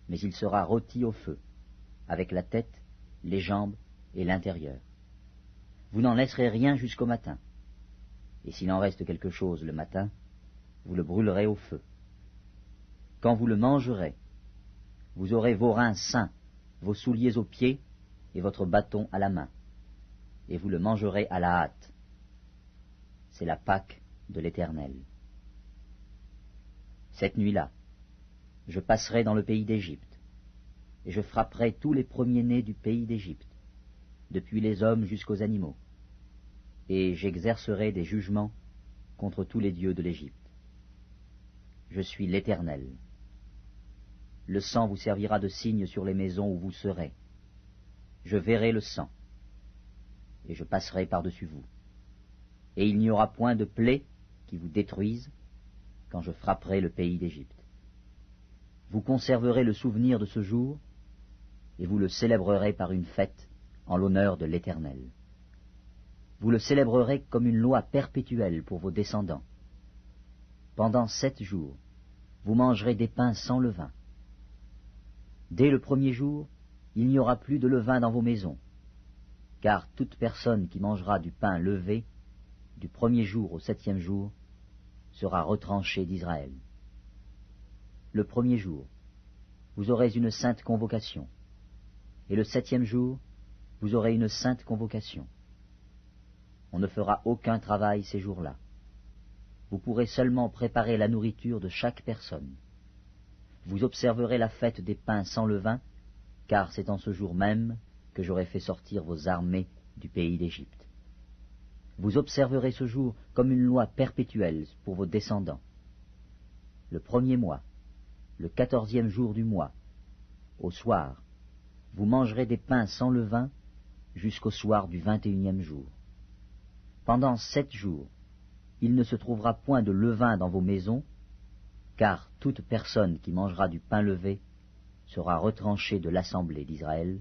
mais il sera rôti au feu, avec la tête, les jambes et l'intérieur. Vous n'en laisserez rien jusqu'au matin. Et s'il en reste quelque chose le matin, vous le brûlerez au feu. Quand vous le mangerez, vous aurez vos reins sains, vos souliers aux pieds et votre bâton à la main, et vous le mangerez à la hâte. C'est la Pâque de l'Éternel. Cette nuit-là, je passerai dans le pays d'Égypte, et je frapperai tous les premiers-nés du pays d'Égypte, depuis les hommes jusqu'aux animaux, et j'exercerai des jugements contre tous les dieux de l'Égypte. Je suis l'Éternel. Le sang vous servira de signe sur les maisons où vous serez. Je verrai le sang, et je passerai par-dessus vous. Et il n'y aura point de plaie qui vous détruise quand je frapperai le pays d'Égypte. Vous conserverez le souvenir de ce jour, et vous le célébrerez par une fête en l'honneur de l'Éternel. Vous le célébrerez comme une loi perpétuelle pour vos descendants. Pendant 7 jours, vous mangerez des pains sans levain. Dès le premier jour, il n'y aura plus de levain dans vos maisons, car toute personne qui mangera du pain levé, du premier jour au 7e jour, sera retranchée d'Israël. Le premier jour, vous aurez une sainte convocation, et le 7e jour, vous aurez une sainte convocation. On ne fera aucun travail ces jours-là. Vous pourrez seulement préparer la nourriture de chaque personne. Vous observerez la fête des pains sans levain, car c'est en ce jour même que j'aurai fait sortir vos armées du pays d'Égypte. Vous observerez ce jour comme une loi perpétuelle pour vos descendants. Le premier mois, le 14e jour du mois, au soir, vous mangerez des pains sans levain jusqu'au soir du 21e jour. Pendant 7 jours, il ne se trouvera point de levain dans vos maisons, car toute personne qui mangera du pain levé sera retranchée de l'assemblée d'Israël,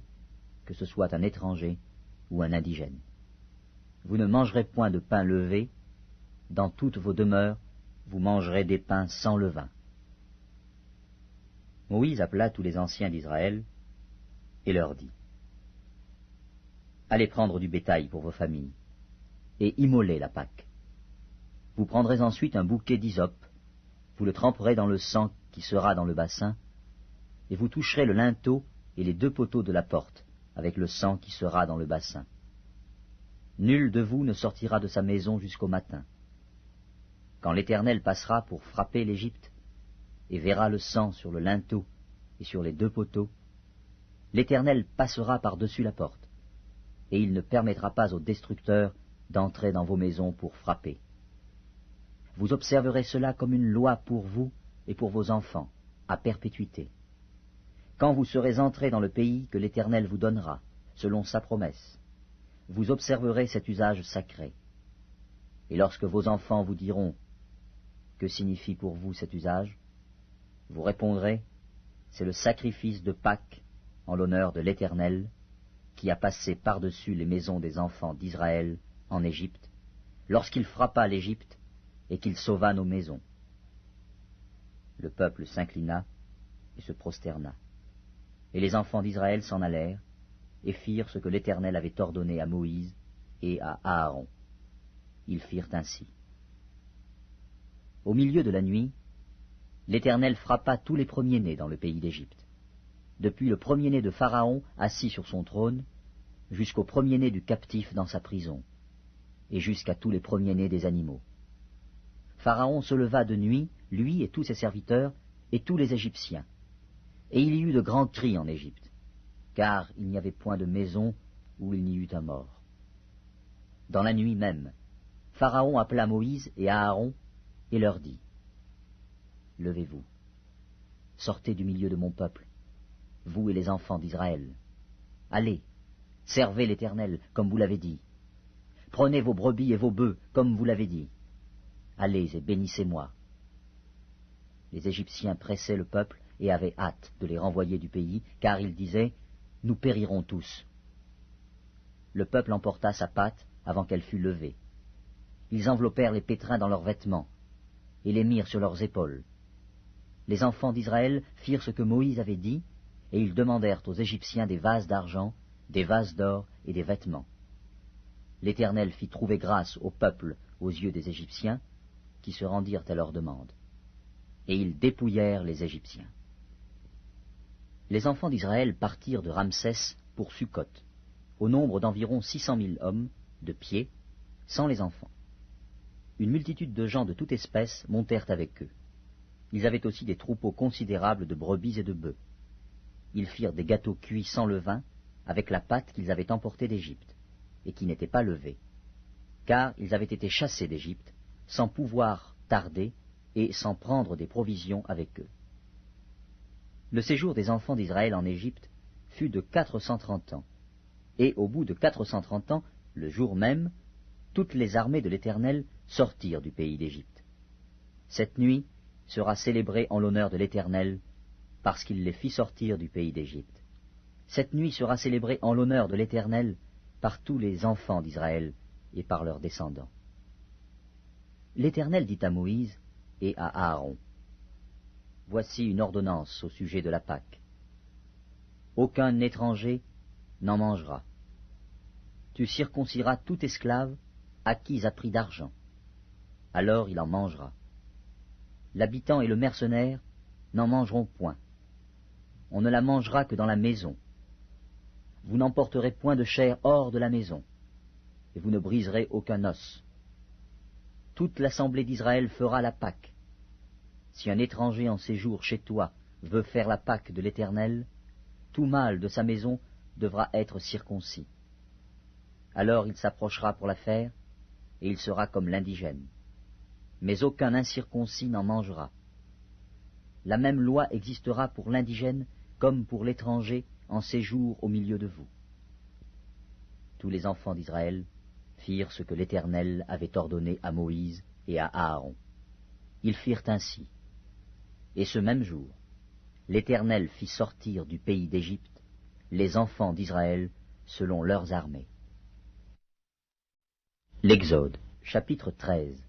que ce soit un étranger ou un indigène. Vous ne mangerez point de pain levé, dans toutes vos demeures, vous mangerez des pains sans levain. Moïse appela tous les anciens d'Israël et leur dit : Allez prendre du bétail pour vos familles, et immolez la Pâque. Vous prendrez ensuite un bouquet d'hysope, vous le tremperez dans le sang qui sera dans le bassin, et vous toucherez le linteau et les 2 poteaux de la porte, avec le sang qui sera dans le bassin. Nul de vous ne sortira de sa maison jusqu'au matin. Quand l'Éternel passera pour frapper l'Égypte, et verra le sang sur le linteau et sur les 2 poteaux, l'Éternel passera par-dessus la porte, et il ne permettra pas au destructeur d'entrer dans vos maisons pour frapper. Vous observerez cela comme une loi pour vous et pour vos enfants, à perpétuité. Quand vous serez entrés dans le pays que l'Éternel vous donnera, selon sa promesse, vous observerez cet usage sacré. Et lorsque vos enfants vous diront « Que signifie pour vous cet usage ?» vous répondrez « C'est le sacrifice de Pâques en l'honneur de l'Éternel, qui a passé par-dessus les maisons des enfants d'Israël en Égypte, lorsqu'il frappa l'Égypte et qu'il sauva nos maisons. » Le peuple s'inclina et se prosterna. Et les enfants d'Israël s'en allèrent, et firent ce que l'Éternel avait ordonné à Moïse et à Aaron. Ils firent ainsi. Au milieu de la nuit, l'Éternel frappa tous les premiers-nés dans le pays d'Égypte, depuis le premier-né de Pharaon assis sur son trône, jusqu'au premier-né du captif dans sa prison, et jusqu'à tous les premiers-nés des animaux. Pharaon se leva de nuit, lui et tous ses serviteurs, et tous les Égyptiens. Et il y eut de grands cris en Égypte, car il n'y avait point de maison où il n'y eût un mort. Dans la nuit même, Pharaon appela Moïse et Aaron et leur dit : Levez-vous, sortez du milieu de mon peuple, vous et les enfants d'Israël. Allez, servez l'Éternel comme vous l'avez dit. Prenez vos brebis et vos bœufs comme vous l'avez dit. Allez et bénissez-moi. Les Égyptiens pressaient le peuple et avaient hâte de les renvoyer du pays, car ils disaient : Nous périrons tous. Le peuple emporta sa pâte avant qu'elle fût levée. Ils enveloppèrent les pétrins dans leurs vêtements et les mirent sur leurs épaules. Les enfants d'Israël firent ce que Moïse avait dit, et ils demandèrent aux Égyptiens des vases d'argent, des vases d'or et des vêtements. L'Éternel fit trouver grâce au peuple aux yeux des Égyptiens, qui se rendirent à leur demande. Et ils dépouillèrent les Égyptiens. Les enfants d'Israël partirent de Ramsès pour Sukkot, au nombre d'environ 600 000 hommes, de pied, sans les enfants. Une multitude de gens de toute espèce montèrent avec eux. Ils avaient aussi des troupeaux considérables de brebis et de bœufs. Ils firent des gâteaux cuits sans levain, avec la pâte qu'ils avaient emportée d'Égypte, et qui n'était pas levée, car ils avaient été chassés d'Égypte, sans pouvoir tarder et sans prendre des provisions avec eux. Le séjour des enfants d'Israël en Égypte fut de 430 ans, et au bout de 430 ans, le jour même, toutes les armées de l'Éternel sortirent du pays d'Égypte. Cette nuit sera célébrée en l'honneur de l'Éternel, parce qu'il les fit sortir du pays d'Égypte. Cette nuit sera célébrée en l'honneur de l'Éternel par tous les enfants d'Israël et par leurs descendants. L'Éternel dit à Moïse et à Aaron, « Voici une ordonnance au sujet de la Pâque. Aucun étranger n'en mangera. Tu circonciras tout esclave acquis à prix d'argent. Alors il en mangera. L'habitant et le mercenaire n'en mangeront point. On ne la mangera que dans la maison. Vous n'emporterez point de chair hors de la maison, et vous ne briserez aucun os. Toute l'assemblée d'Israël fera la Pâque. Si un étranger en séjour chez toi veut faire la Pâque de l'Éternel, tout mâle de sa maison devra être circoncis. Alors il s'approchera pour la faire, et il sera comme l'indigène. Mais aucun incirconcis n'en mangera. La même loi existera pour l'indigène comme pour l'étranger en séjour au milieu de vous. Tous les enfants d'Israël firent ce que l'Éternel avait ordonné à Moïse et à Aaron. Ils firent ainsi. Et ce même jour, l'Éternel fit sortir du pays d'Égypte les enfants d'Israël selon leurs armées. L'Exode, chapitre 13.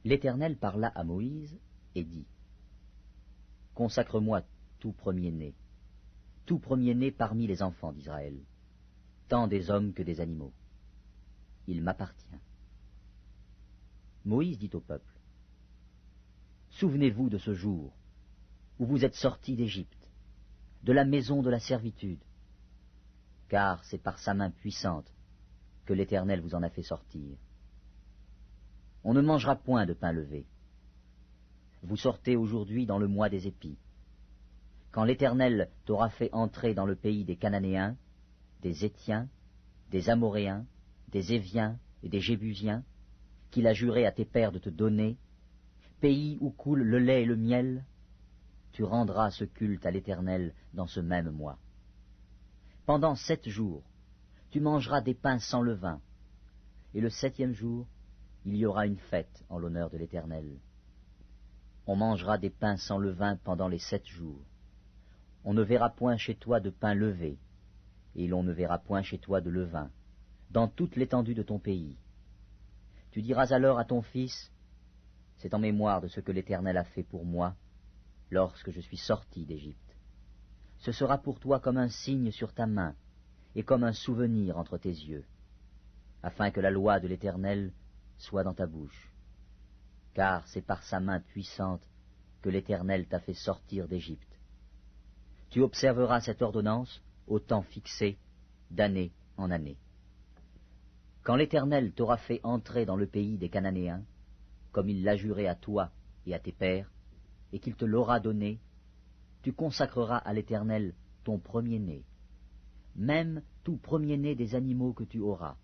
L'Éternel parla à Moïse et dit, « Consacre-moi tout premier-né parmi les enfants d'Israël, tant des hommes que des animaux. Il m'appartient. » Moïse dit au peuple, « Souvenez-vous de ce jour où vous êtes sortis d'Égypte, de la maison de la servitude, car c'est par sa main puissante que l'Éternel vous en a fait sortir. On ne mangera point de pain levé. Vous sortez aujourd'hui dans le mois des épis. Quand l'Éternel t'aura fait entrer dans le pays des Cananéens, des Hétiens, des Amoréens, des Éviens et des Jébusiens, qu'il a juré à tes pères de te donner, pays où coule le lait et le miel, tu rendras ce culte à l'Éternel dans ce même mois. Pendant 7 jours, tu mangeras des pains sans levain, et le 7e jour, il y aura une fête en l'honneur de l'Éternel. On mangera des pains sans levain pendant les 7 jours. On ne verra point chez toi de pain levé, et l'on ne verra point chez toi de levain, dans toute l'étendue de ton pays. Tu diras alors à ton fils, « C'est en mémoire de ce que l'Éternel a fait pour moi, lorsque je suis sorti d'Égypte. Ce sera pour toi comme un signe sur ta main, et comme un souvenir entre tes yeux, afin que la loi de l'Éternel soit dans ta bouche. Car c'est par sa main puissante que l'Éternel t'a fait sortir d'Égypte. Tu observeras cette ordonnance au temps fixé, d'année en année. Quand l'Éternel t'aura fait entrer dans le pays des Cananéens, comme il l'a juré à toi et à tes pères, et qu'il te l'aura donné, tu consacreras à l'Éternel ton premier-né, même tout premier-né des animaux que tu auras.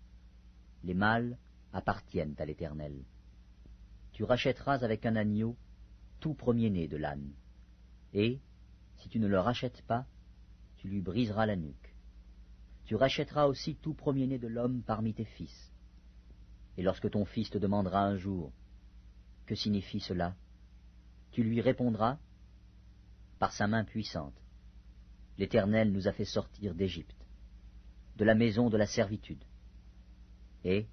Les mâles appartiennent à l'Éternel. Tu rachèteras avec un agneau tout premier-né de l'âne, et, si tu ne le rachètes pas, tu lui briseras la nuque. Tu rachèteras aussi tout premier-né de l'homme parmi tes fils. Et lorsque ton fils te demandera un jour, « Que signifie cela ?» tu lui répondras, « Par sa main puissante, l'Éternel nous a fait sortir d'Égypte, de la maison de la servitude. Et,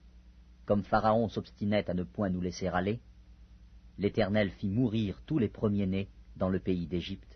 comme Pharaon s'obstinait à ne point nous laisser aller, l'Éternel fit mourir tous les premiers-nés dans le pays d'Égypte,